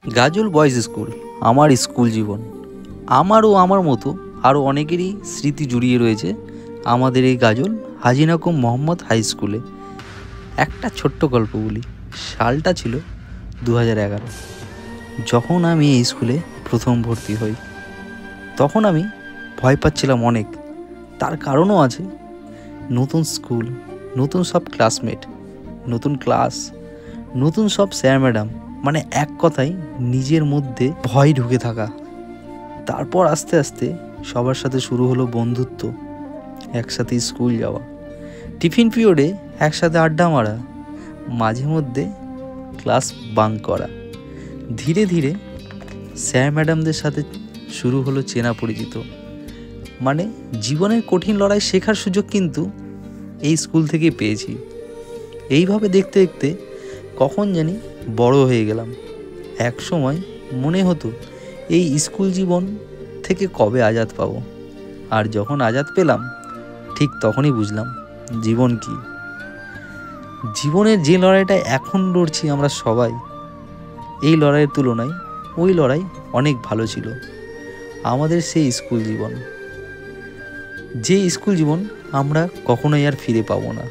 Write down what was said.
গাজল boys school আমার school জীবন। আমারও আমার মতো আরও অনেকেরই স্মৃতি জড়িয়ে রয়েছে আমাদের এই গাজল হাজী নকুম মোহাম্মদ হাই স্কুলে। একটা ছোট্ট গল্প বলি। সালটা ছিল 2011। যখন আমি এই স্কুলে প্রথম ভর্তি হই তখন আমি ভয় পাচ্ছিলাম অনেক। তার কারণও আছে। নতুন স্কুল, নতুন সব ক্লাসমেট, নতুন ক্লাস, নতুন সব স্যার ম্যাডাম, মানে এক কথায় নিজের মধ্যে ভয় ঢুকে থাকা। তারপর আস্তে আস্তে সবার সাথে শুরু হলো বন্ধুত্ব, একসাথে স্কুল যাওয়া, টিফিন পিরিয়ডে একসাথে আড্ডা মারা, মাঝে মধ্যে ক্লাস বাঙ্ক করা। ধীরে ধীরে স্যার ম্যাডামদের সাথে শুরু হলো চেনা পরিচিত। মানে জীবনের কঠিন লড়াই শেখার সুযোগ কিন্তু এই স্কুল থেকে পেয়েছি। এইভাবে দেখতে দেখতে কখন জানি বড় হয়ে গেলাম। এক সময় মনে হতো এই স্কুল জীবন থেকে কবে আজাদ পাবো। আর যখন আজাদ পেলাম ঠিক তখনই বুঝলাম জীবন কি। জীবনের যে লড়াইটা এখন লড়ছি আমরা সবাই, এই লড়াইয়ের তুলনায় ওই লড়াই অনেক ভালো ছিল। আমাদের সেই স্কুল জীবন, যে স্কুল জীবন আমরা কখনোই আর ফিরে পাবো না।